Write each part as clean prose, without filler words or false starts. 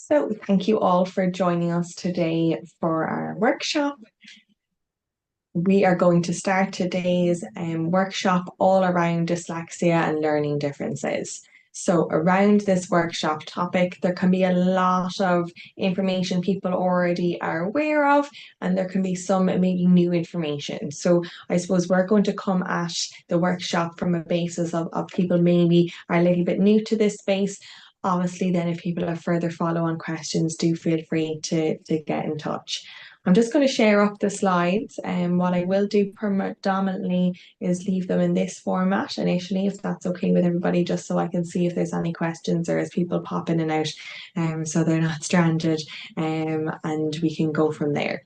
So, thank you all for joining us today for our workshop. We are going to start today's workshop all around dyslexia and learning differences. So, around this workshop topic, there can be a lot of information people already are aware of, and there can be some maybe new information. So, I suppose we're going to come at the workshop from a basis of people maybe are a little bit new to this space. Obviously, then if people have further follow-on questions, do feel free to get in touch. I'm just going to share up the slides, and what I will do predominantly is leave them in this format initially, if that's okay with everybody, just so I can see if there's any questions or as people pop in and out, so they're not stranded, and we can go from there.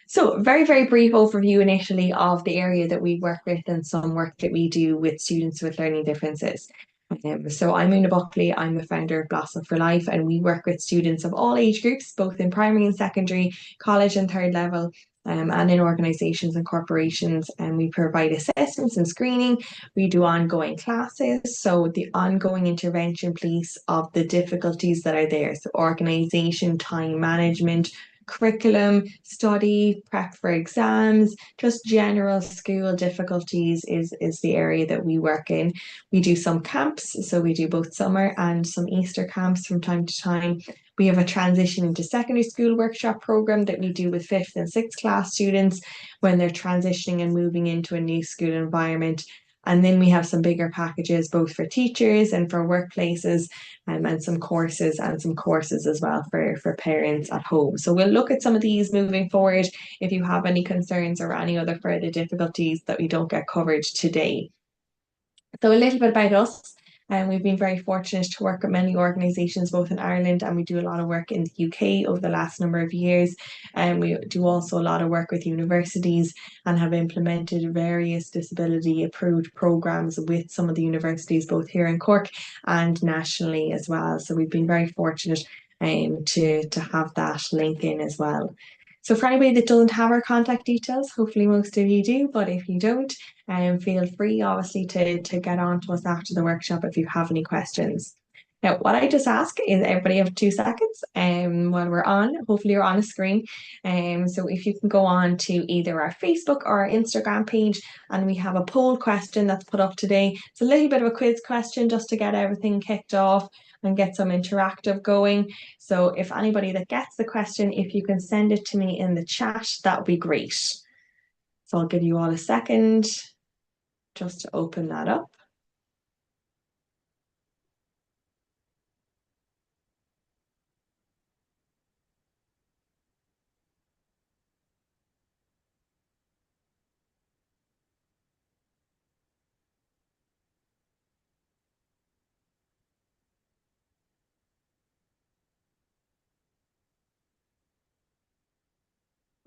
So, very, very brief overview initially of the area that we work with and some work that we do with students with learning differences. So I'm Una Buckley, I'm the founder of Blossom4life, and we work with students of all age groups, both in primary and secondary, college and third level, and in organisations and corporations. And we provide assessments and screening. We do ongoing classes, so the ongoing intervention piece of the difficulties that are there. So organisation, time management, curriculum, study, prep for exams, just general school difficulties is the area that we work in. We do some camps, so we do both summer and some Easter camps from time to time. We have a transition into secondary school workshop program that we do with fifth and sixth class students when they're transitioning and moving into a new school environment. And then we have some bigger packages, both for teachers and for workplaces, and some courses as well for parents at home. So we'll look at some of these moving forward if you have any concerns or any other further difficulties that we don't get covered today. So a little bit about us. And we've been very fortunate to work with many organisations both in Ireland, and we do a lot of work in the UK over the last number of years. And we do also a lot of work with universities and have implemented various disability approved programmes with some of the universities both here in Cork and nationally as well. So we've been very fortunate to have that link in as well. So for anybody that doesn't have our contact details, hopefully most of you do, but if you don't, feel free obviously to get on to us after the workshop if you have any questions. Now, what I just ask is everybody have 2 seconds while we're on. Hopefully you're on a screen. So if you can go on to either our Facebook or our Instagram page, and we have a poll question that's put up today. It's a little bit of a quiz question just to get everything kicked off and get some interactive going. So if anybody that gets the question, if you can send it to me in the chat, that would be great. So I'll give you all a second just to open that up.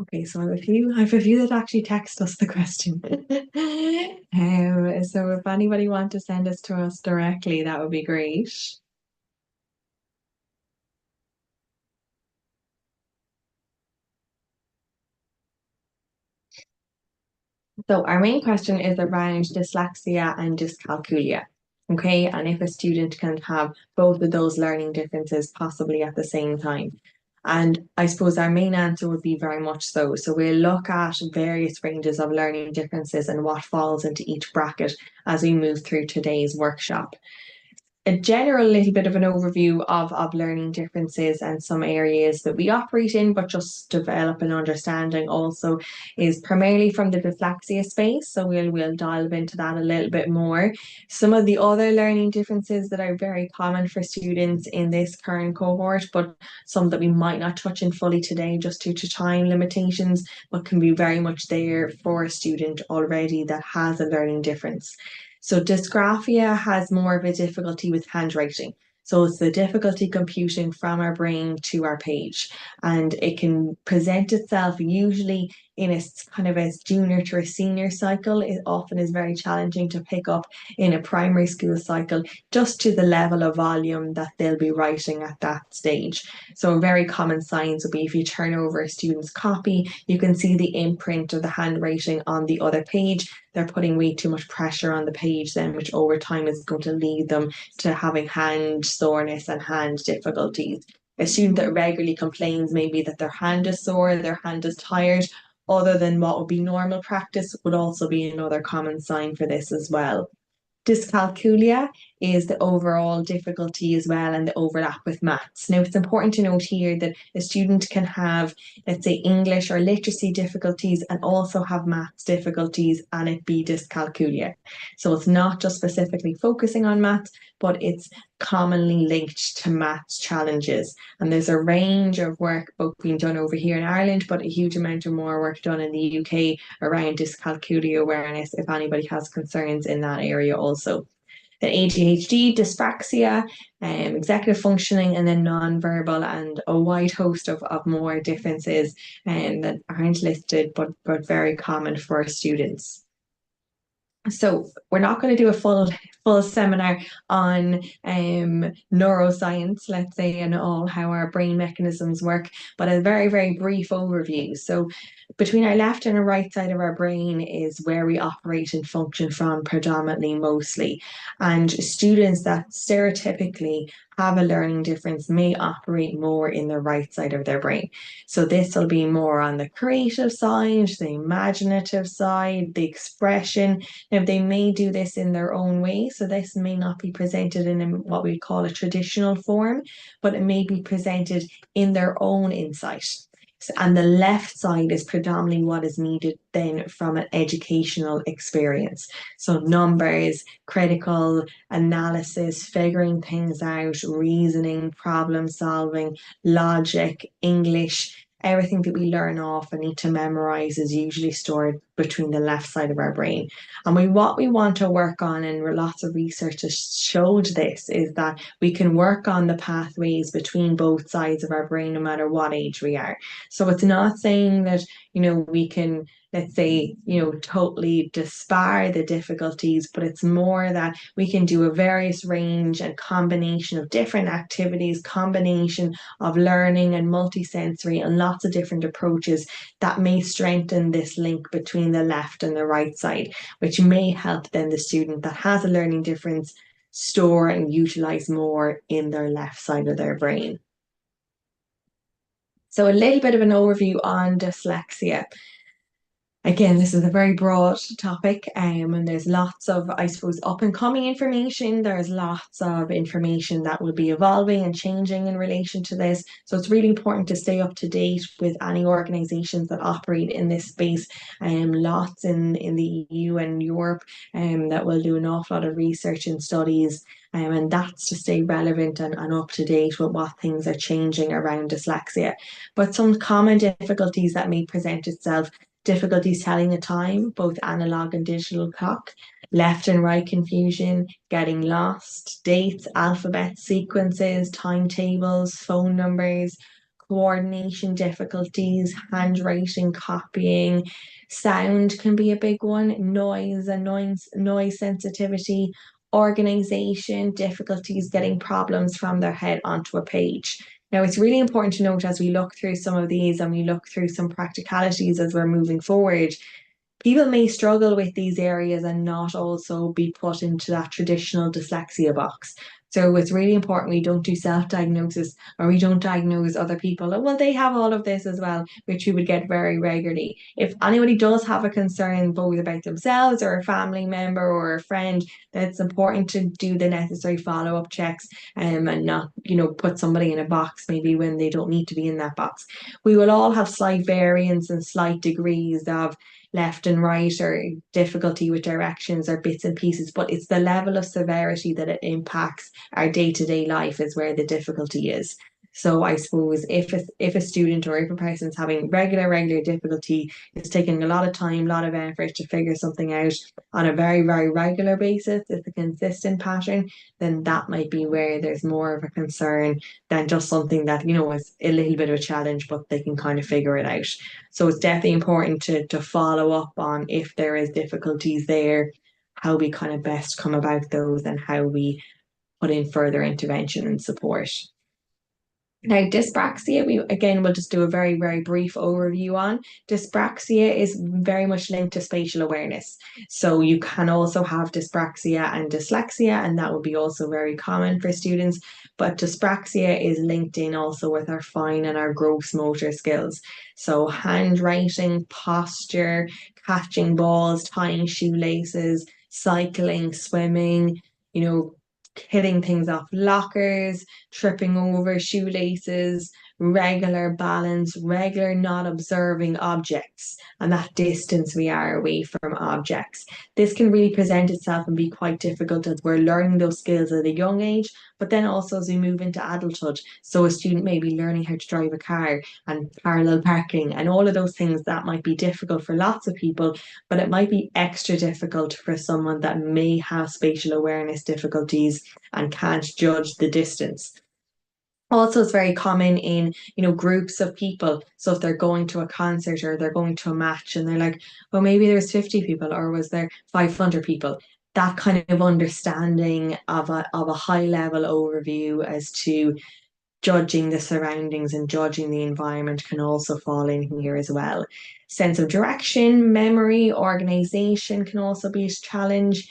Okay, so I have a few that actually text us the question. So if anybody want to send us to us directly, that would be great. So our main question is around dyslexia and dyscalculia. Okay, and if a student can have both of those learning differences possibly at the same time. And I suppose our main answer would be very much so. So we'll look at various ranges of learning differences and what falls into each bracket as we move through today's workshop. A general little bit of an overview of learning differences and some areas that we operate in, but just develop an understanding also is primarily from the dyslexia space. So we'll dive into that a little bit more. Some of the other learning differences that are very common for students in this current cohort, but some that we might not touch in fully today just due to time limitations, but can be very much there for a student already that has a learning difference. So dysgraphia has more of a difficulty with handwriting. So it's the difficulty computing from our brain to our page. And it can present itself usually in a kind of a junior to a senior cycle. It often is very challenging to pick up in a primary school cycle, just to the level of volume that they'll be writing at that stage. So very common signs will be if you turn over a student's copy, you can see the imprint of the handwriting on the other page. They're putting way too much pressure on the page then, which over time is going to lead them to having hand soreness and hand difficulties. A student that regularly complains maybe that their hand is sore, their hand is tired, other than what would be normal practice, would also be another common sign for this as well. Dyscalculia is the overall difficulty as well and the overlap with maths. Now, it's important to note here that a student can have, let's say, English or literacy difficulties and also have maths difficulties and it be dyscalculia. So it's not just specifically focusing on maths, but it's commonly linked to maths challenges. And there's a range of work both being done over here in Ireland, but a huge amount of more work done in the UK around dyscalculia awareness if anybody has concerns in that area also. The ADHD, dyspraxia, executive functioning, and then non-verbal, and a wide host of more differences that aren't listed but very common for students. So we're not going to do a full seminar on neuroscience, let's say, and all how our brain mechanisms work, but a very brief overview. So between our left and our right side of our brain is where we operate and function from predominantly mostly. And students that stereotypically have a learning difference may operate more in the right side of their brain. So this will be more on the creative side, the imaginative side, the expression. Now, they may do this in their own way, so this may not be presented in what we call a traditional form, but it may be presented in their own insight. And the left side is predominantly what is needed then from an educational experience. So numbers, critical analysis, figuring things out, reasoning, problem solving, logic, English, everything that we learn off and need to memorize is usually stored between the left side of our brain. And what we want to work on, and lots of research has showed this, is that we can work on the pathways between both sides of our brain no matter what age we are. So it's not saying that, we can, let's say, totally dispar the difficulties, but it's more that we can do a various range and combination of different activities, combination of learning and multisensory and lots of different approaches that may strengthen this link between the left and the right side, which may help then the student that has a learning difference store and utilize more in their left side of their brain. So a little bit of an overview on dyslexia. Again, this is a very broad topic, and there's lots of, I suppose, up and coming information. There's lots of information that will be evolving and changing in relation to this. So it's really important to stay up to date with any organizations that operate in this space. Lots in the EU and Europe that will do an awful lot of research and studies. And that's to stay relevant and up to date with what things are changing around dyslexia. But some common difficulties that may present itself: difficulties telling the time, both analog and digital clock, left and right confusion, getting lost, dates, alphabet sequences, timetables, phone numbers, coordination difficulties, handwriting, copying, sound can be a big one, noise and noise sensitivity, organization, difficulties getting problems from their head onto a page. Now, it's really important to note as we look through some of these and we look through some practicalities as we're moving forward, people may struggle with these areas and not also be put into that traditional dyslexia box. So it's really important we don't do self-diagnosis or we don't diagnose other people. Well, they have all of this as well, which we would get very regularly. If anybody does have a concern both about themselves or a family member or a friend, it's important to do the necessary follow-up checks and not, put somebody in a box maybe when they don't need to be in that box. We will all have slight variance and slight degrees of left and right or difficulty with directions or bits and pieces, but it's the level of severity that it impacts our day-to-day life is where the difficulty is. So I suppose if a student or if a person's having regular difficulty, it's taking a lot of time, a lot of effort to figure something out on a very regular basis, it's a consistent pattern, then that might be where there's more of a concern than just something that, is a little bit of a challenge, but they can kind of figure it out. So it's definitely important to follow up on if there is difficulties there, how we kind of best come about those and how we put in further intervention and support. Now, dyspraxia, we again will just do a very, very brief overview on. Dyspraxia is very much linked to spatial awareness. So you can also have dyspraxia and dyslexia, and that would be also very common for students. But dyspraxia is linked in also with our fine and our gross motor skills. So handwriting, posture, catching balls, tying shoelaces, cycling, swimming, you know, hitting things off lockers, tripping over shoelaces, regular balance, regular not observing objects, and that distance we are away from objects. This can really present itself and be quite difficult as we're learning those skills at a young age, but then also as we move into adulthood. So a student may be learning how to drive a car and parallel parking and all of those things that might be difficult for lots of people, but it might be extra difficult for someone that may have spatial awareness difficulties and can't judge the distance. Also, it's very common in, groups of people. So if they're going to a concert or they're going to a match and they're like, well, maybe there's 50 people or was there 500 people? That kind of understanding of a high level overview as to judging the surroundings and judging the environment can also fall in here as well. Sense of direction, memory, organization can also be a challenge.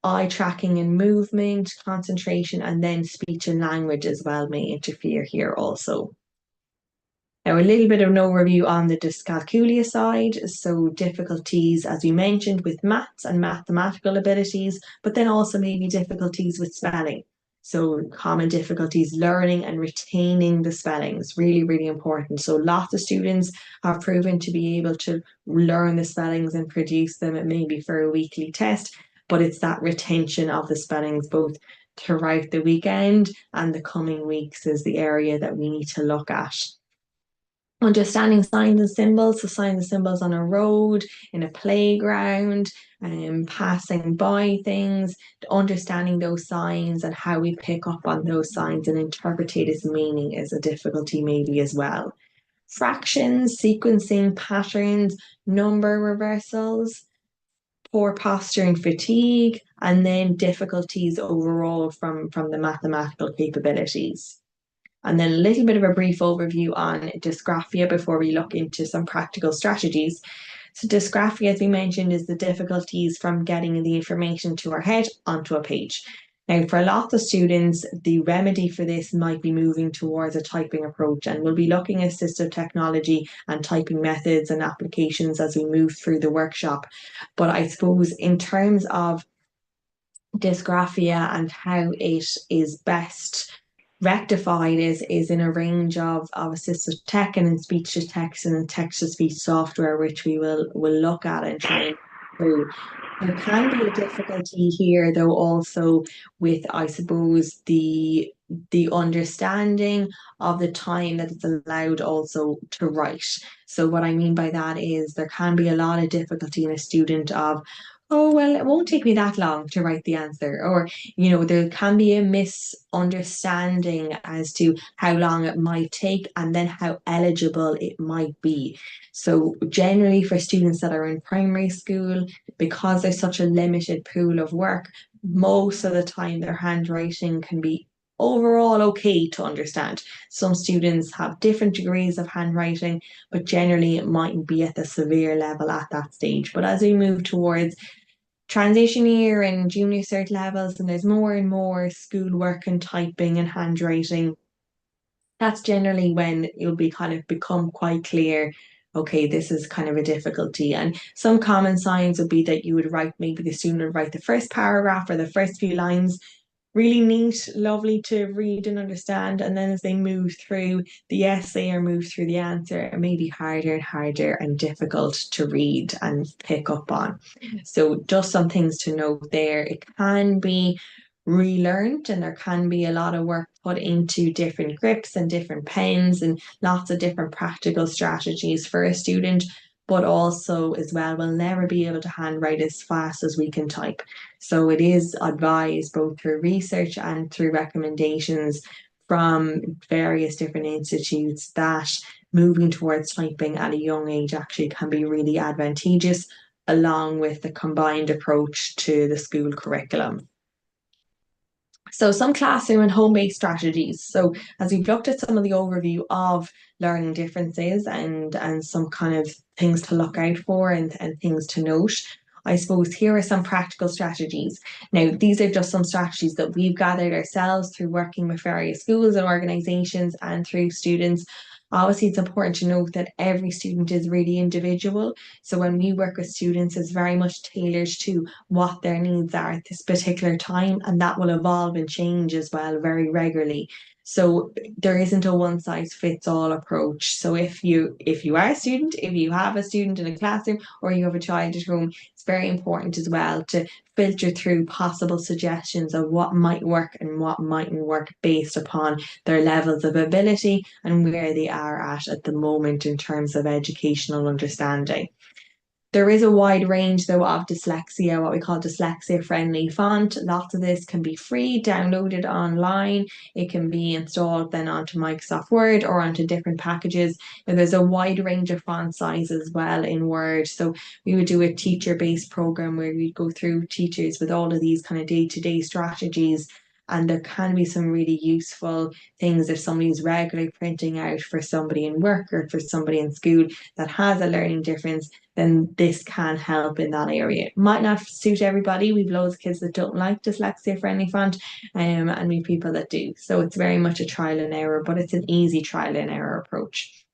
Eye tracking and movement, concentration, and then speech and language as well may interfere here also. Now, a little bit of an overview on the dyscalculia side. So, difficulties, as we mentioned, with maths and mathematical abilities, but then also maybe difficulties with spelling. So, common difficulties learning and retaining the spellings, really, really important. So, lots of students have proven to be able to learn the spellings and produce them, it may be for a weekly test, but it's that retention of the spellings both throughout the weekend and the coming weeks is the area that we need to look at. Understanding signs and symbols, so signs and symbols on a road, in a playground, and passing by things, understanding those signs and how we pick up on those signs and interpret its meaning is a difficulty maybe as well. Fractions, sequencing patterns, number reversals, poor posture and fatigue, and then difficulties overall from the mathematical capabilities. And then a little bit of a brief overview on dysgraphia before we look into some practical strategies. So dysgraphia, as we mentioned, is the difficulties from getting the information to our head onto a page. Now, for lots of students, the remedy for this might be moving towards a typing approach, and we'll be looking at assistive technology and typing methods and applications as we move through the workshop. But I suppose in terms of dysgraphia and how it is best rectified is in a range of assistive tech and in speech to text and text to speech software, which we will look at and try and through. There can be a difficulty here, though, also with, I suppose, the understanding of the time that it's allowed also to write. So what I mean by that is there can be a lot of difficulty in a student of, oh, well, it won't take me that long to write the answer. Or, there can be a misunderstanding as to how long it might take and then how eligible it might be. So generally for students that are in primary school, because there's such a limited pool of work, most of the time their handwriting can be overall okay to understand. Some students have different degrees of handwriting, but generally it mightn't be at the severe level at that stage. But as we move towards transition year and junior cert levels, and there's more and more schoolwork and typing and handwriting, that's generally when it'll be kind of become quite clear, okay, this is kind of a difficulty. And some common signs would be that you would write, maybe the student would write the first paragraph or the first few lines really neat, lovely to read and understand. And then as they move through the essay or move through the answer, it may be harder and harder and difficult to read and pick up on. So just some things to note there. It can be relearned and there can be a lot of work put into different grips and different pens and lots of different practical strategies for a student, but also as well, we'll never be able to handwrite as fast as we can type. So it is advised both through research and through recommendations from various different institutes that moving towards typing at a young age actually can be really advantageous, along with the combined approach to the school curriculum. So some classroom and home-based strategies. So as we've looked at some of the overview of learning differences and some kind of things to look out for and things to note, I suppose here are some practical strategies. Now, these are just some strategies that we've gathered ourselves through working with various schools and organizations and through students. Obviously, it's important to note that every student is really individual. So when we work with students, it's very much tailored to what their needs are at this particular time, and that will evolve and change as well very regularly. So there isn't a one size fits all approach. So if you are a student, if you have a student in a classroom or you have a child at home, it's very important as well to filter through possible suggestions of what might work and what mightn't work based upon their levels of ability and where they are at the moment in terms of educational understanding. There is a wide range, though, of dyslexia, what we call dyslexia friendly font. Lots of this can be free, downloaded online. It can be installed then onto Microsoft Word or onto different packages. And there's a wide range of font sizes as well in Word. So we would do a teacher based program where we'd go through teachers with all of these kind of day-to-day strategies. And there can be some really useful things if somebody's regularly printing out for somebody in work or for somebody in school that has a learning difference, then this can help in that area. It might not suit everybody. We've loads of kids that don't like dyslexia friendly font, and we've people that do. So it's very much a trial and error, but it's an easy trial and error approach.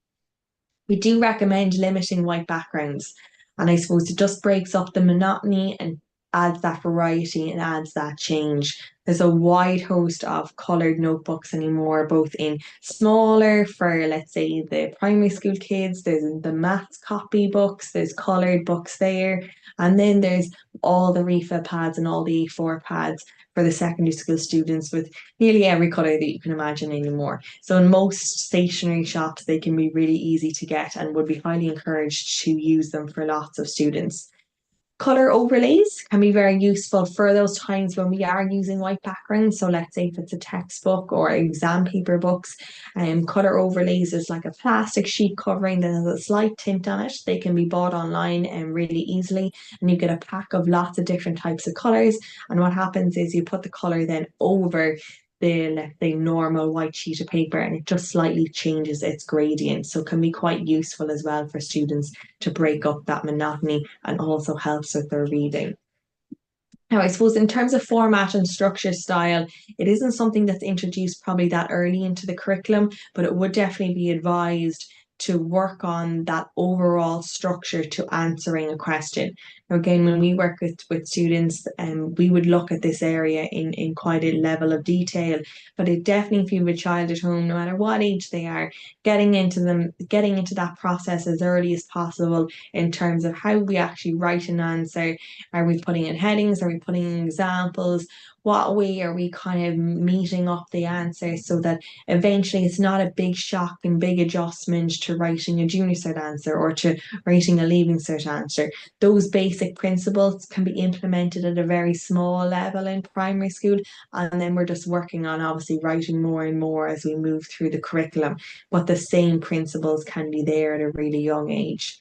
We do recommend limiting white backgrounds. And I suppose it just breaks up the monotony and adds that variety and adds that change. There's a wide host of coloured notebooks anymore, both in smaller for, let's say, the primary school kids. There's the maths copy books, there's coloured books there. And then there's all the refill pads and all the A4 pads for the secondary school students with nearly every colour that you can imagine anymore. So in most stationery shops, they can be really easy to get and would be highly encouraged to use them for lots of students. Color overlays can be very useful for those times when we are using white backgrounds. So let's say if it's a textbook or exam paper books, color overlays is like a plastic sheet covering that has a slight tint on it. They can be bought online and really easily, and you get a pack of lots of different types of colors. And what happens is you put the color then over the, let's say, normal white sheet of paper, and it just slightly changes its gradient. So it can be quite useful as well for students to break up that monotony and also helps with their reading. Now, I suppose in terms of format and structure style, it isn't something that's introduced probably that early into the curriculum, but it would definitely be advised to work on that overall structure to answering a question. Now, again, when we work with students, we would look at this area in quite a level of detail, but it definitely, if you have a child at home, no matter what age they are, getting into that process as early as possible in terms of how we actually write an answer. Are we putting in headings? Are we putting in examples? What way are we kind of meeting up the answer so that eventually it's not a big shock and big adjustment to writing a junior cert answer or to writing a leaving cert answer. Those basic principles can be implemented at a very small level in primary school, and then we're just working on obviously writing more and more as we move through the curriculum, but the same principles can be there at a really young age.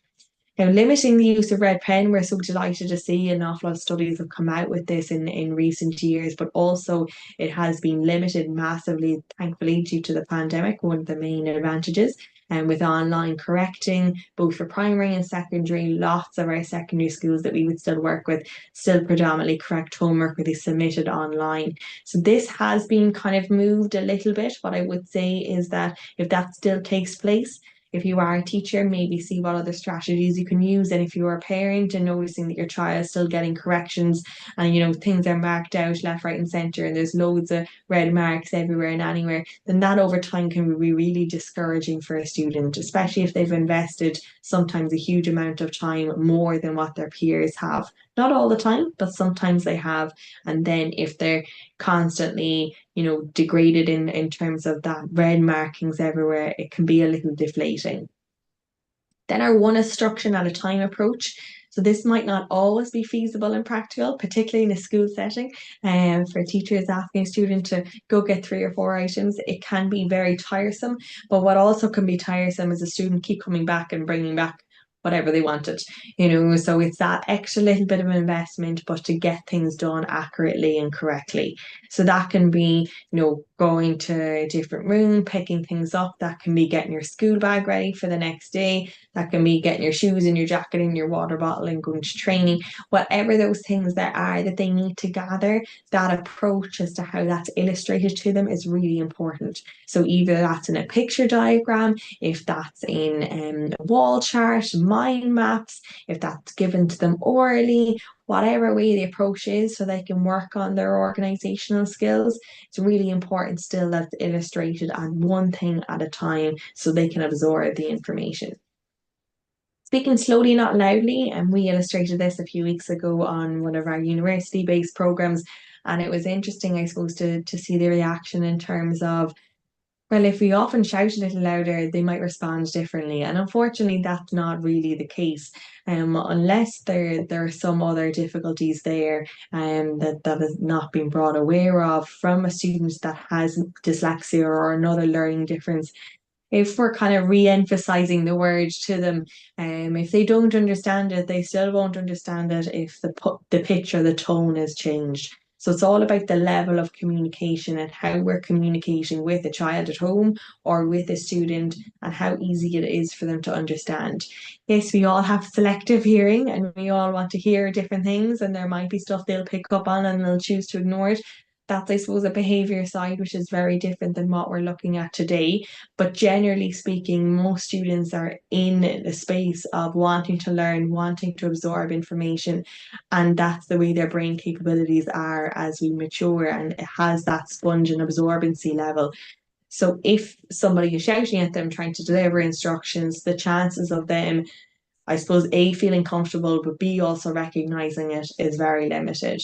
Now, limiting the use of red pen, we're so delighted to see an awful lot of studies have come out with this in recent years, but also it has been limited massively, thankfully, due to the pandemic, one of the main advantages. And with online correcting, both for primary and secondary, lots of our secondary schools that we would still work with still predominantly correct homework where they submitted online. So this has been kind of moved a little bit. What I would say is that if that still takes place, if you are a teacher, maybe see what other strategies you can use. And if you are a parent and noticing that your child is still getting corrections and things are marked out left, right, and centre, and there's loads of red marks everywhere and anywhere, then that over time can be really discouraging for a student, especially if they've invested sometimes a huge amount of time more than what their peers have. Not all the time, but sometimes they have. And then if they're constantly degraded in terms of that red markings everywhere, it can be a little deflating. Then our one instruction at a time approach. So this might not always be feasible and practical, particularly in a school setting. And for teachers asking a student to go get 3 or 4 items, it can be very tiresome. But what also can be tiresome is a student keep coming back and bringing back whatever they wanted, so it's that extra little bit of an investment, but to get things done accurately and correctly. So that can be, going to a different room, picking things up. That can be getting your school bag ready for the next day. That can be getting your shoes and your jacket and your water bottle and going to training. Whatever those things that are that they need to gather, that approach as to how that's illustrated to them is really important. So either that's in a picture diagram, if that's in a wall chart, mind maps, if that's given to them orally, whatever way the approach is, so they can work on their organizational skills. It's really important still that it's illustrated on one thing at a time so they can absorb the information. Speaking slowly, not loudly, and we illustrated this a few weeks ago on one of our university-based programs, and it was interesting, I suppose, to see the reaction in terms of, well, if we often shout a little louder, they might respond differently. And unfortunately, that's not really the case. Unless there are some other difficulties there that has not been brought aware of from a student that has dyslexia or another learning difference. If we're kind of re-emphasizing the word to them, if they don't understand it, they still won't understand it if the pitch or the tone has changed. So it's all about the level of communication and how we're communicating with a child at home or with a student and how easy it is for them to understand. Yes, we all have selective hearing and we all want to hear different things, and there might be stuff they'll pick up on and they'll choose to ignore it. That's, I suppose, a behavior side, which is very different than what we're looking at today. But generally speaking, most students are in the space of wanting to learn, wanting to absorb information, and that's the way their brain capabilities are as we mature, and it has that sponge and absorbency level. So if somebody is shouting at them, trying to deliver instructions, the chances of them, I suppose, A, feeling comfortable, but B, also recognizing it is very limited.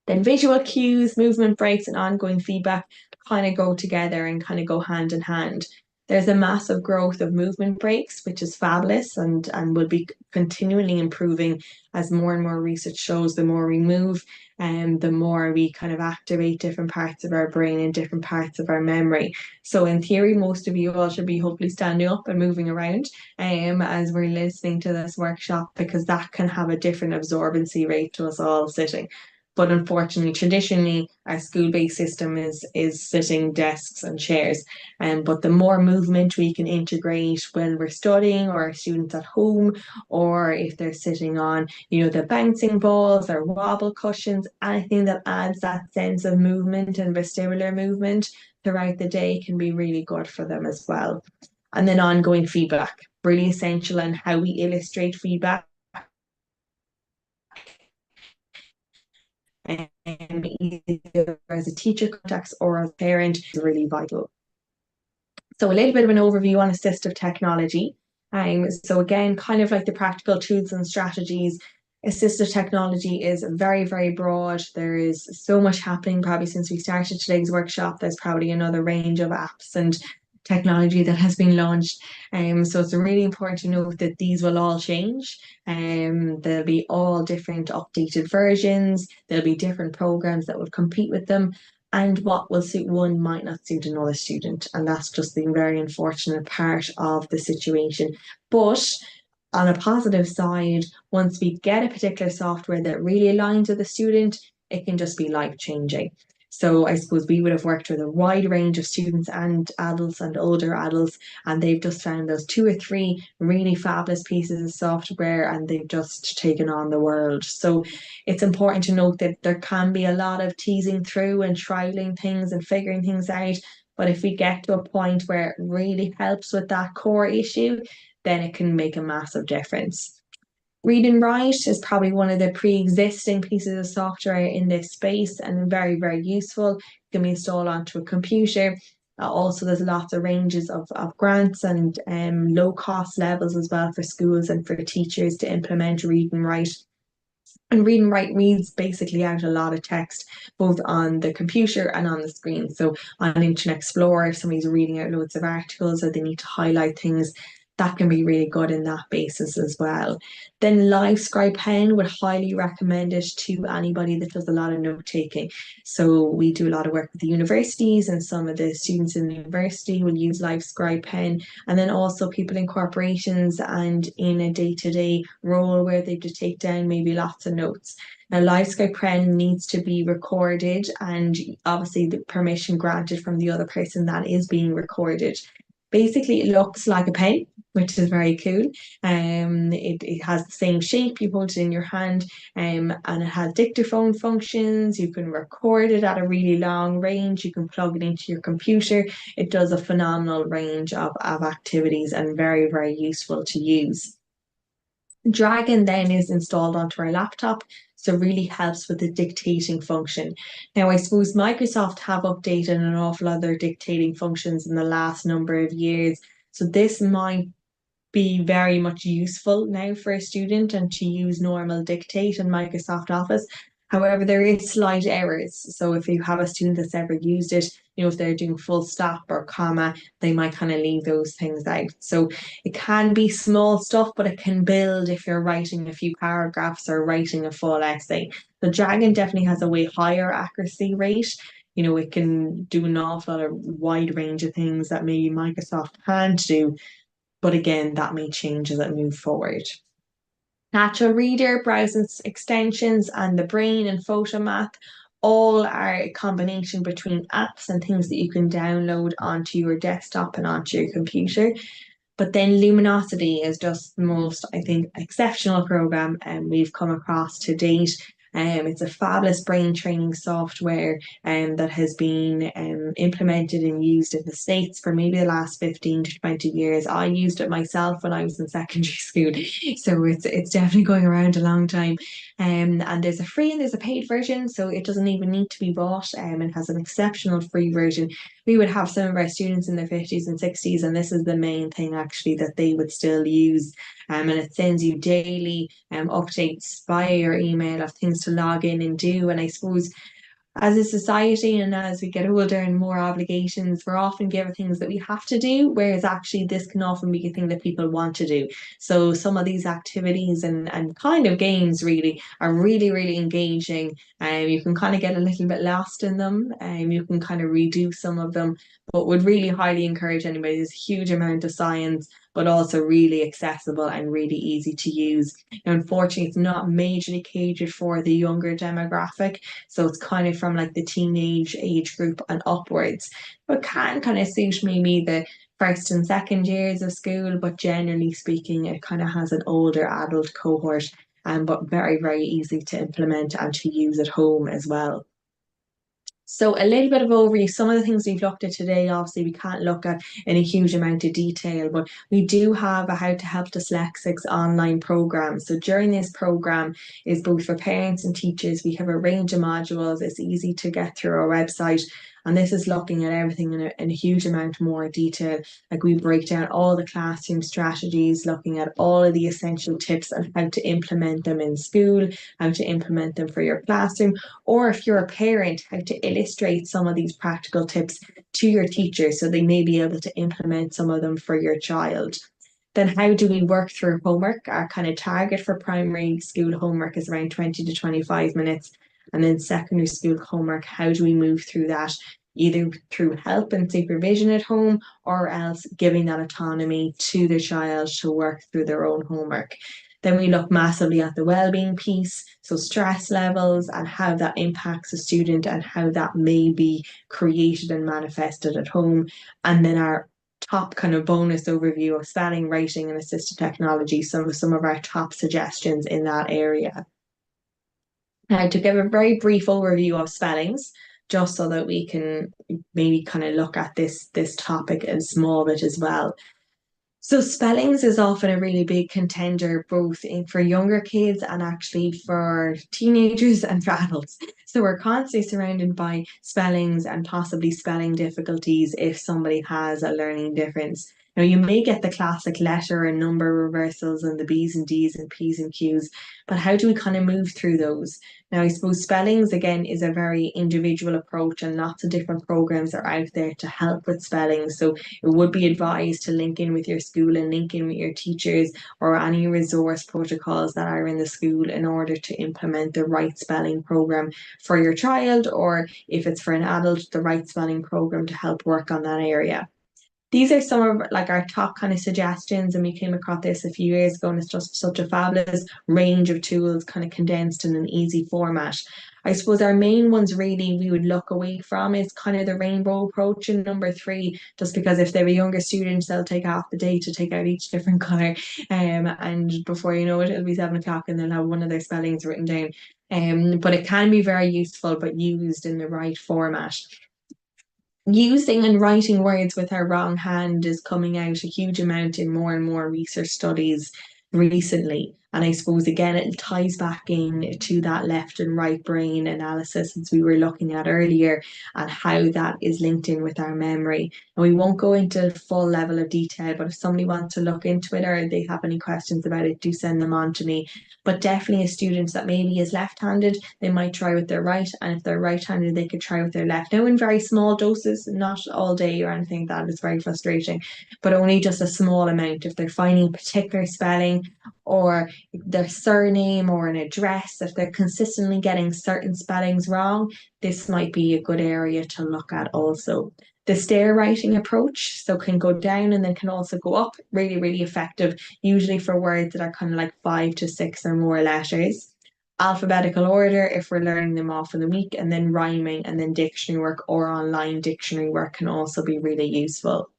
Then visual cues, movement breaks, and ongoing feedback kind of go together and kind of go hand in hand. There's a massive growth of movement breaks, which is fabulous and will be continually improving as more and more research shows the more we move and the more we kind of activate different parts of our brain and different parts of our memory. So in theory, most of you all should be hopefully standing up and moving around as we're listening to this workshop, because that can have a different absorbency rate to us all sitting. But unfortunately, traditionally, our school-based system is sitting desks and chairs. But the more movement we can integrate when we're studying or our students at home, or if they're sitting on, the bouncing balls or wobble cushions, anything that adds that sense of movement and vestibular movement throughout the day can be really good for them as well. And then ongoing feedback, really essential, and how we illustrate feedback either as a teacher context or as a parent is really vital. So a little bit of an overview on assistive technology. So again, kind of like the practical tools and strategies, assistive technology is very, very broad. There is so much happening probably since we started today's workshop. There's probably another range of apps and technology that has been launched. So it's really important to note that these will all change. There'll be all different updated versions. There'll be different programs that will compete with them. And what will suit one might not suit another student. And that's just the very unfortunate part of the situation. But on a positive side, once we get a particular software that really aligns with the student, it can just be life-changing. So I suppose we would have worked with a wide range of students and adults and older adults, and they've just found those 2 or 3 really fabulous pieces of software and they've just taken on the world. So it's important to note that there can be a lot of teasing through and trialing things and figuring things out. But if we get to a point where it really helps with that core issue, then it can make a massive difference. Read and write is probably one of the pre-existing pieces of software in this space and very, very useful. It can be installed onto a computer. Also, there's lots of ranges of grants and low cost levels as well for schools and for teachers to implement read and write. And read and write reads basically out a lot of text, both on the computer and on the screen. So on Internet Explorer, if somebody's reading out loads of articles or they need to highlight things, that can be really good in that basis as well. Then Live Scribe Pen would highly recommend it to anybody that does a lot of note taking. So we do a lot of work with the universities, and some of the students in the university will use Live Scribe Pen, and then also people in corporations and in a day-to-day role where they have to take down maybe lots of notes. Now, Live Scribe Pen needs to be recorded, and obviously the permission granted from the other person that is being recorded. Basically, it looks like a pen, which is very cool. It has the same shape. You hold it in your hand, and it has dictaphone functions. You can record it at a really long range. You can plug it into your computer. It does a phenomenal range of activities and very, very useful to use. Dragon then is installed onto our laptop, so really helps with the dictating function. Now, I suppose Microsoft have updated an awful lot of their dictating functions in the last number of years. So this might be very much useful now for a student and to use normal dictate in Microsoft Office. However, there is slight errors. So if you have a student that's ever used it, if they're doing full stop or comma, they might kind of leave those things out. So it can be small stuff, but it can build if you're writing a few paragraphs or writing a full essay. The Dragon definitely has a way higher accuracy rate. It can do an awful lot of wide range of things that maybe Microsoft can't do, but again, that may change as it moves forward. Natural Reader, browsing extensions, and the Brain and Photomath all are a combination between apps and things that you can download onto your desktop and onto your computer. But then Luminosity is just the most, I think, exceptional program we've come across to date. It's a fabulous brain training software that has been implemented and used in the States for maybe the last 15 to 20 years. I used it myself when I was in secondary school. So it's definitely going around a long time. And there's a free and there's a paid version, so it doesn't even need to be bought. It has an exceptional free version. We would have some of our students in their 50s and 60s, and this is the main thing actually that they would still use. And it sends you daily updates via your email of things to log in and do. And I suppose as a society and as we get older and more obligations, we're often given things that we have to do, whereas actually this can often be a thing that people want to do. So some of these activities and kind of games really are really, really engaging. You can kind of get a little bit lost in them, and you can kind of redo some of them, but would really highly encourage anybody. There's a huge amount of science, but also really accessible and really easy to use. Now, unfortunately, it's not majorly catered for the younger demographic. So it's kind of from like the teenage age group and upwards, but can kind of suit maybe the first and second years of school. But generally speaking, it kind of has an older adult cohort, but very, very easy to implement and to use at home as well. So a little bit of overview, some of the things we've looked at today, obviously we can't look at in a huge amount of detail, but we do have a How to Help Dyslexics online program. So during this program is both for parents and teachers. We have a range of modules. It's easy to get through our website. And this is looking at everything in a huge amount more detail. Like we break down all the classroom strategies, looking at all of the essential tips on how to implement them in school, how to implement them for your classroom, or if you're a parent, how to illustrate some of these practical tips to your teacher so they may be able to implement some of them for your child. Then how do we work through homework? Our kind of target for primary school homework is around 20 to 25 minutes. And then secondary school homework, how do we move through that? Either through help and supervision at home, or else giving that autonomy to the child to work through their own homework. Then we look massively at the well-being piece, so stress levels and how that impacts a student and how that may be created and manifested at home. And then our top kind of bonus overview of spelling, writing, and assistive technology. So some of our top suggestions in that area. Now, to give a very brief overview of spellings, just so that we can maybe kind of look at this topic a small bit as well. So spellings is often a really big contender, both for younger kids and actually for teenagers and for adults. So we're constantly surrounded by spellings and possibly spelling difficulties if somebody has a learning difference. Now, you may get the classic letter and number reversals and the B's and D's and P's and Q's, but how do we kind of move through those? Now, I suppose spellings, again, is a very individual approach, and lots of different programs are out there to help with spelling. So it would be advised to link in with your school and link in with your teachers or any resource protocols that are in the school in order to implement the right spelling program for your child, or if it's for an adult, the right spelling program to help work on that area. These are some of like our top kind of suggestions, and we came across this a few years ago, and it's just such a fabulous range of tools kind of condensed in an easy format. I suppose our main ones really we would look away from is kind of the rainbow approach in number three, just because if they were younger students, they'll take half the day to take out each different colour. And before you know it, it'll be 7 o'clock and they'll have one of their spellings written down. But it can be very useful, but used in the right format. Using and writing words with our wrong hand is coming out a huge amount in more and more research studies recently. And I suppose again it ties back in to that left and right brain analysis as we were looking at earlier, and how that is linked in with our memory. And we won't go into full level of detail, but if somebody wants to look into it or they have any questions about it, do send them on to me. But definitely a student that maybe is left-handed, they might try with their right, and if they're right-handed, they could try with their left. Now, in very small doses, not all day or anything, that is very frustrating, but only just a small amount. If they're finding a particular spelling or their surname or an address, if they're consistently getting certain spellings wrong, this might be a good area to look at also. The stair writing approach, so can go down and then can also go up, really, really effective, usually for words that are kind of like 5 to 6 or more letters. Alphabetical order, if we're learning them off in the week, and then rhyming, and then dictionary work or online dictionary work can also be really useful.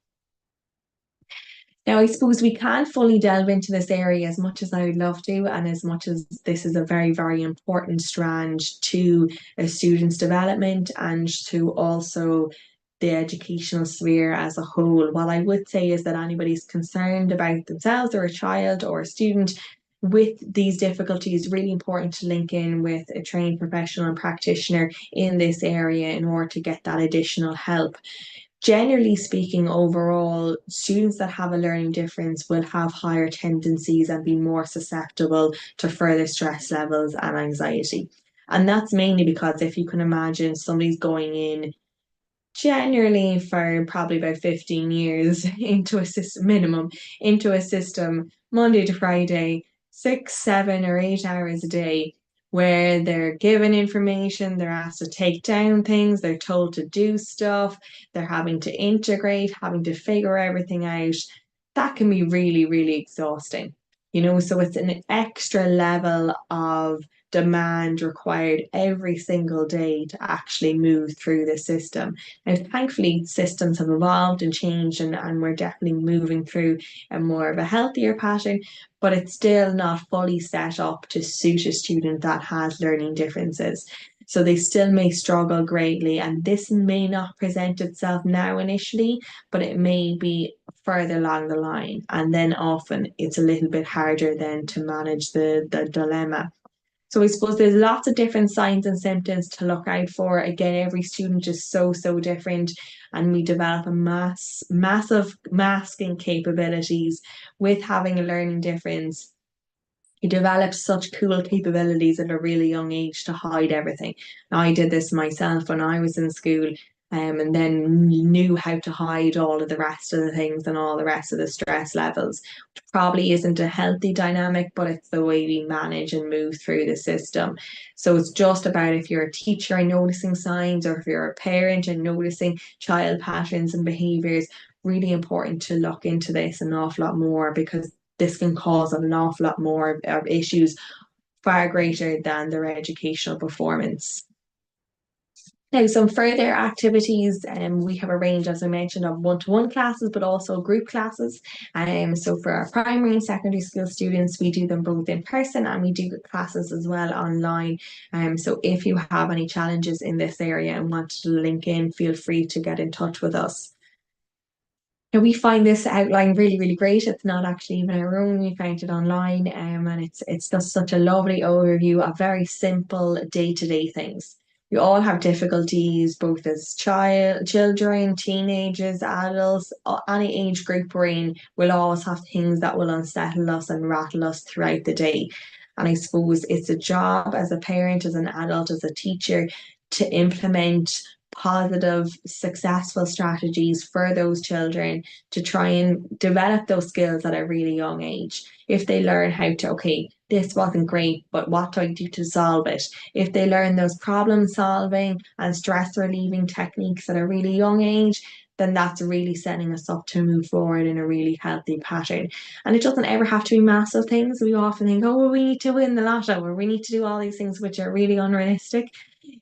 Now, I suppose we can't fully delve into this area as much as I would love to, and as much as this is a very, very important strand to a student's development and to also the educational sphere as a whole. What I would say is that anybody's concerned about themselves or a child or a student with these difficulties, really important to link in with a trained professional and practitioner in this area in order to get that additional help. Generally speaking, overall, students that have a learning difference will have higher tendencies and be more susceptible to further stress levels and anxiety. And that's mainly because if you can imagine somebody's going in generally for probably about 15 years into a system minimum, into a system Monday to Friday, 6, 7, or 8 hours a day, where they're given information, they're asked to take down things, they're told to do stuff, they're having to integrate, having to figure everything out. That can be really, really exhausting. So it's an extra level of demand required every single day to actually move through the system. Now, thankfully, systems have evolved and changed, and we're definitely moving through a more of a healthier pattern, but it's still not fully set up to suit a student that has learning differences. So they still may struggle greatly, and this may not present itself now initially, but it may be further along the line. And then often it's a little bit harder then to manage the dilemma. So I suppose there's lots of different signs and symptoms to look out for. Again, every student is so, so different, and we develop a massive masking capabilities with having a learning difference. You develop such cool capabilities at a really young age to hide everything. Now, I did this myself when I was in school, and then knew how to hide all of the rest of the things and all the rest of the stress levels. Probably isn't a healthy dynamic, but it's the way we manage and move through the system. So it's just about if you're a teacher and noticing signs, or if you're a parent and noticing child patterns and behaviors, really important to look into this an awful lot more, because this can cause an awful lot more of issues far greater than their educational performance. Now, some further activities, we have a range, as I mentioned, of one-to-one classes, but also group classes. So for our primary and secondary school students, we do them both in person, and we do classes as well online. So if you have any challenges in this area and want to link in, feel free to get in touch with us. Now, we find this outline really, really great. It's not actually even our own. We found it online, and it's just such a lovely overview of very simple day-to-day things. We all have difficulties, both as children, teenagers, adults, any age group we're in, we'll always have things that will unsettle us and rattle us throughout the day. And I suppose it's a job as a parent, as an adult, as a teacher to implement positive, successful strategies for those children to try and develop those skills at a really young age. If they learn how to, okay, this wasn't great, but what do I do to solve it? If they learn those problem solving and stress relieving techniques at a really young age, then that's really setting us up to move forward in a really healthy pattern. And it doesn't ever have to be massive things. We often think, oh, well, we need to win the lotto or we need to do all these things which are really unrealistic.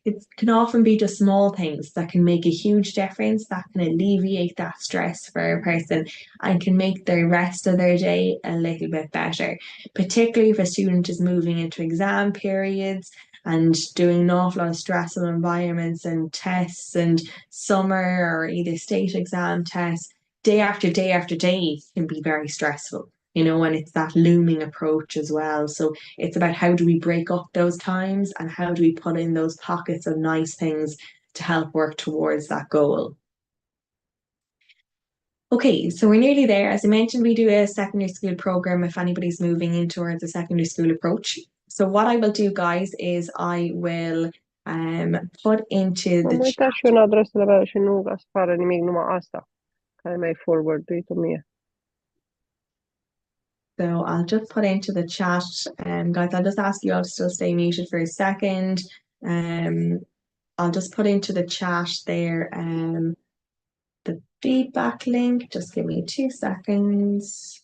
It can often be just small things that can make a huge difference, that can alleviate that stress for a person and can make the rest of their day a little bit better, particularly if a student is moving into exam periods and doing an awful lot of stressful environments and tests and summer or either state exam tests, day after day after day can be very stressful. And it's that looming approach as well. So it's about how do we break up those times and how do we put in those pockets of nice things to help work towards that goal. Okay, so we're nearly there. As I mentioned, we do a secondary school program if anybody's moving in towards a secondary school approach. So what I will do, guys, is I will put into Ma the chat. muita și eu adresele mele și nu afară nimic, numai asta care mi-ai forward-uit mie. So I'll just put into the chat, guys, I'll just ask you all to still stay muted for a second. I'll just put into the chat there the feedback link. Just give me 2 seconds.